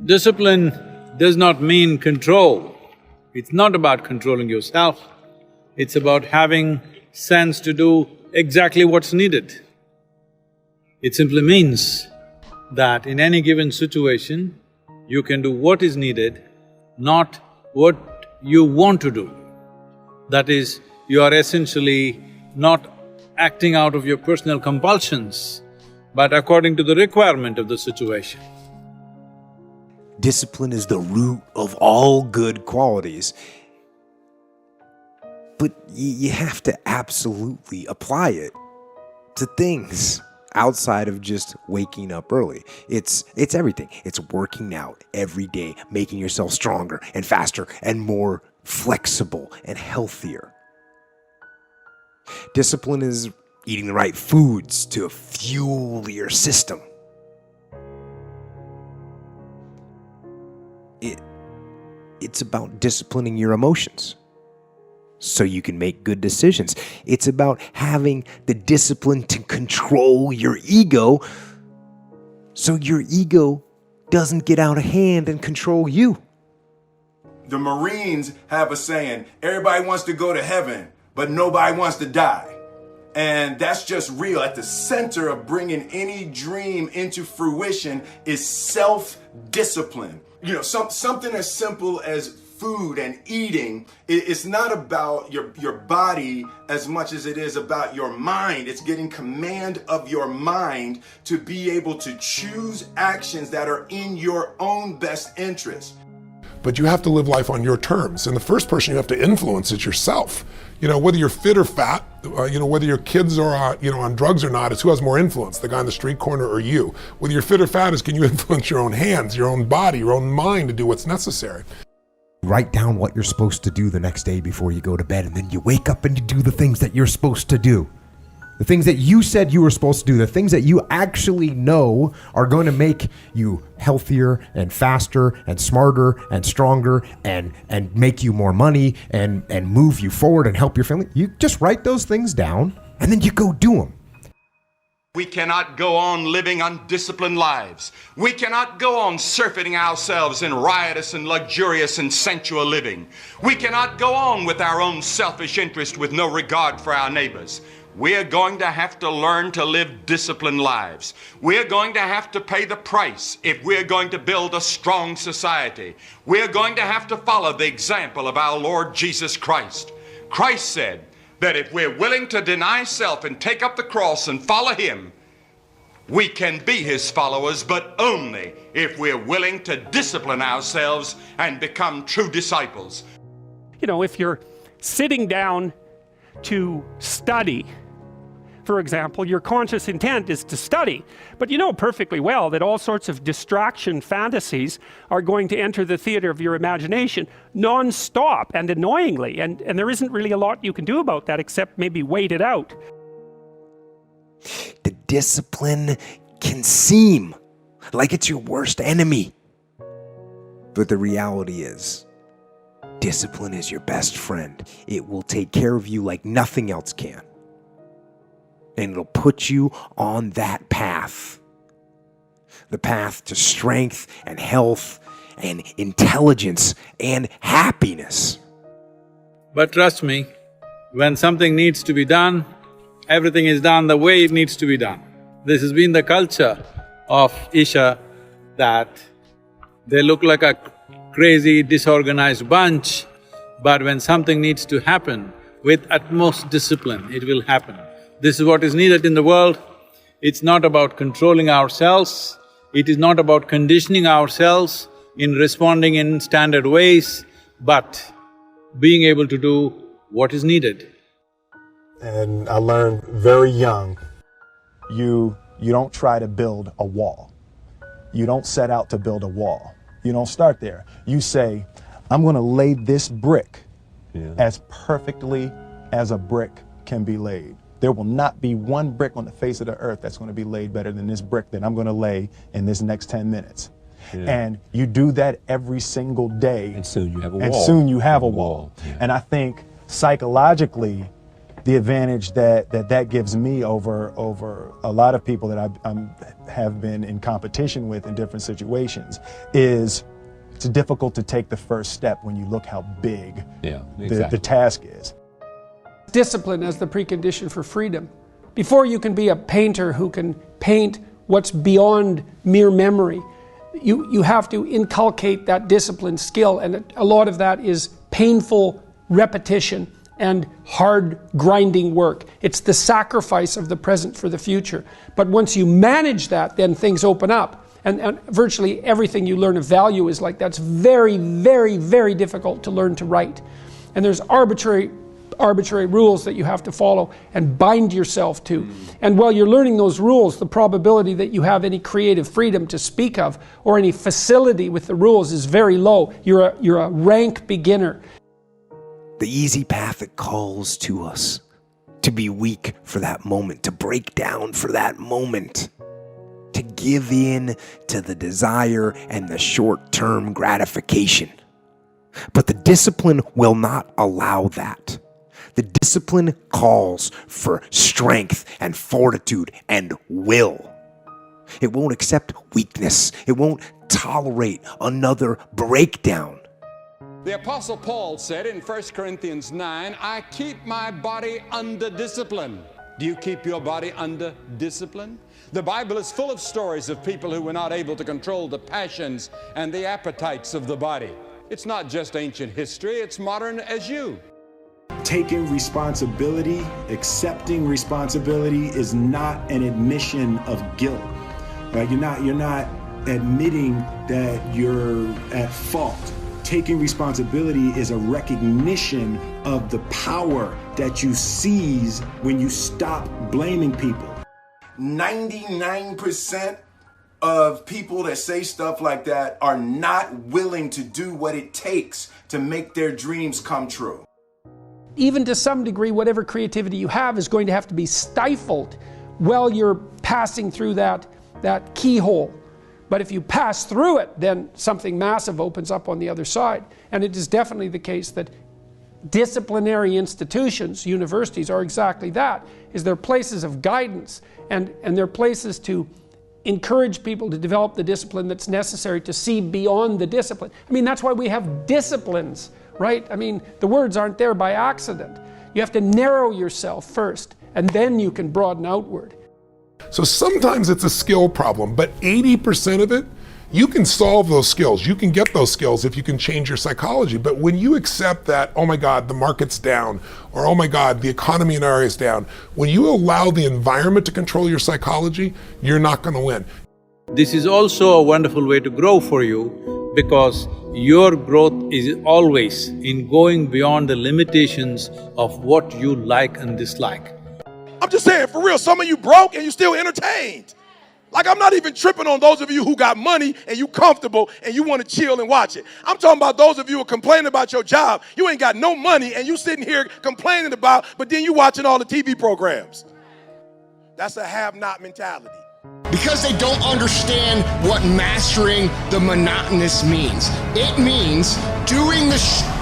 Discipline does not mean control. It's not about controlling yourself. It's about having sense to do exactly what's needed. It simply means that in any given situation, you can do what is needed, not what you want to do. That is, you are essentially not acting out of your personal compulsions, but according to the requirement of the situation. Discipline is the root of all good qualities. But you have to absolutely apply it to things outside of just waking up early. It's everything. It's working out every day, making yourself stronger and faster and more flexible and healthier. Discipline is eating the right foods to fuel your system. It's about disciplining your emotions so you can make good decisions. It's about having the discipline to control your ego so your ego doesn't get out of hand and control you. The Marines have a saying, everybody wants to go to heaven, but nobody wants to die. And that's just real. At the center of bringing any dream into fruition is self-discipline. You know, something as simple as food and eating, it's not about your body as much as it is about your mind. It's getting command of your mind to be able to choose actions that are in your own best interest. But you have to live life on your terms. And the first person you have to influence is yourself. You know, whether you're fit or fat, whether your kids are, on drugs or not, it's who has more influence, the guy on the street corner or you. Whether you're fit or fat is can you influence your own hands, your own body, your own mind to do what's necessary. Write down what you're supposed to do the next day before you go to bed, and then you wake up and you do the things that you're supposed to do. The things that you said you were supposed to do, the things that you actually know are going to make you healthier and faster and smarter and stronger and make you more money and move you forward and help your family. You just write those things down and then you go do them. We cannot go on living undisciplined lives. We cannot go on surfeiting ourselves in riotous and luxurious and sensual living. We cannot go on with our own selfish interest with no regard for our neighbors. We're going to have to learn to live disciplined lives. We're going to have to pay the price if we're going to build a strong society. We're going to have to follow the example of our Lord Jesus Christ. Christ said that if we're willing to deny self and take up the cross and follow Him, we can be His followers, but only if we're willing to discipline ourselves and become true disciples. You know, if you're sitting down to study, for example, your conscious intent is to study, but you know perfectly well that all sorts of distraction fantasies are going to enter the theater of your imagination non-stop and annoyingly, and there isn't really a lot you can do about that except maybe wait it out. The discipline can seem like it's your worst enemy, but the reality is, discipline is your best friend. It will take care of you like nothing else can. And it'll put you on that path. The path to strength and health and intelligence and happiness. But trust me, when something needs to be done, everything is done the way it needs to be done. This has been the culture of Isha, that they look like a crazy, disorganized bunch, but when something needs to happen, with utmost discipline, it will happen. This is what is needed in the world. It's not about controlling ourselves, it is not about conditioning ourselves in responding in standard ways, but being able to do what is needed. And I learned very young, you don't try to build a wall. You don't set out to build a wall. You don't start there. You say, I'm gonna lay this brick as perfectly as a brick can be laid. There will not be one brick on the face of the earth that's gonna be laid better than this brick that I'm gonna lay in this next 10 minutes. And you do that every single day. And soon you have a wall. And soon you have a wall. And I think psychologically, the advantage that gives me over a lot of people that have been in competition with in different situations is it's difficult to take the first step when you look how big the task is. Discipline as the precondition for freedom. Before you can be a painter who can paint what's beyond mere memory, you have to inculcate that discipline skill, and a lot of that is painful repetition and hard grinding work. It's the sacrifice of the present for the future. But once you manage that, then things open up. And virtually everything you learn of value is like that's very, very, very difficult to learn to write. And there's arbitrary rules that you have to follow and bind yourself to. And while you're learning those rules, the probability that you have any creative freedom to speak of or any facility with the rules is very low. You're a rank beginner. The easy path that calls to us to be weak for that moment, to break down for that moment, to give in to the desire and the short-term gratification. But the discipline will not allow that. The discipline calls for strength and fortitude and will. It won't accept weakness. It won't tolerate another breakdown. The Apostle Paul said in 1 Corinthians 9, I keep my body under discipline. Do you keep your body under discipline? The Bible is full of stories of people who were not able to control the passions and the appetites of the body. It's not just ancient history, it's modern as you. Taking responsibility, accepting responsibility is not an admission of guilt. Right? You're not admitting that you're at fault. Taking responsibility is a recognition of the power that you seize when you stop blaming people. 99% of people that say stuff like that are not willing to do what it takes to make their dreams come true. Even to some degree, whatever creativity you have is going to have to be stifled while you're passing through that keyhole. But if you pass through it, then something massive opens up on the other side. And it is definitely the case that disciplinary institutions, universities, are exactly that, is they're places of guidance and they're places to encourage people to develop the discipline that's necessary to see beyond the discipline. I mean, that's why we have disciplines, right? I mean, the words aren't there by accident. You have to narrow yourself first, and then you can broaden outward. So sometimes it's a skill problem, but 80% of it, you can solve those skills. You can get those skills if you can change your psychology. But when you accept that, oh my God, the market's down, or oh my God, the economy in our area is down, when you allow the environment to control your psychology, you're not going to win. This is also a wonderful way to grow for you, because your growth is always in going beyond the limitations of what you like and dislike. I'm just saying, for real, some of you broke and you still entertained. Like, I'm not even tripping on those of you who got money and you comfortable and you want to chill and watch it. I'm talking about those of you who are complaining about your job. You ain't got no money and you sitting here complaining about, but then you watching all the TV programs. That's a have-not mentality. Because they don't understand what mastering the monotonous means. It means doing the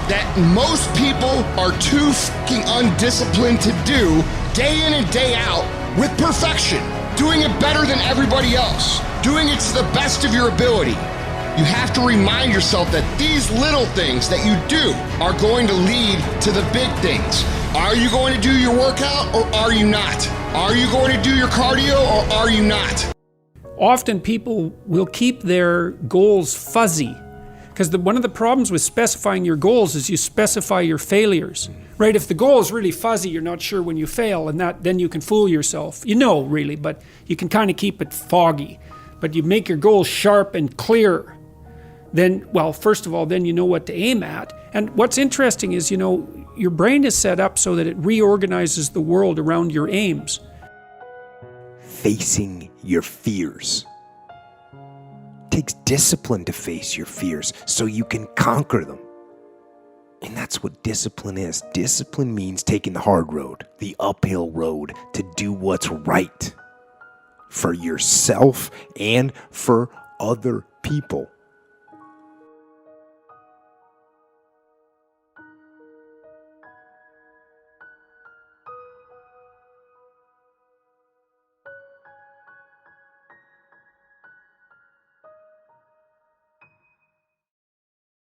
that most people are too fucking undisciplined to do day in and day out with perfection. Doing it better than everybody else. Doing it to the best of your ability. You have to remind yourself that these little things that you do are going to lead to the big things. Are you going to do your workout or are you not? Are you going to do your cardio or are you not? Often people will keep their goals fuzzy, because one of the problems with specifying your goals is you specify your failures, right? If the goal is really fuzzy, you're not sure when you fail, and then you can fool yourself. You know, really, but you can kind of keep it foggy. But you make your goals sharp and clear, then, well, first of all, then you know what to aim at. And what's interesting is, you know, your brain is set up so that it reorganizes the world around your aims. Facing your fears. It takes discipline to face your fears so you can conquer them. And that's what discipline is. Discipline means taking the hard road, the uphill road, to do what's right for yourself and for other people.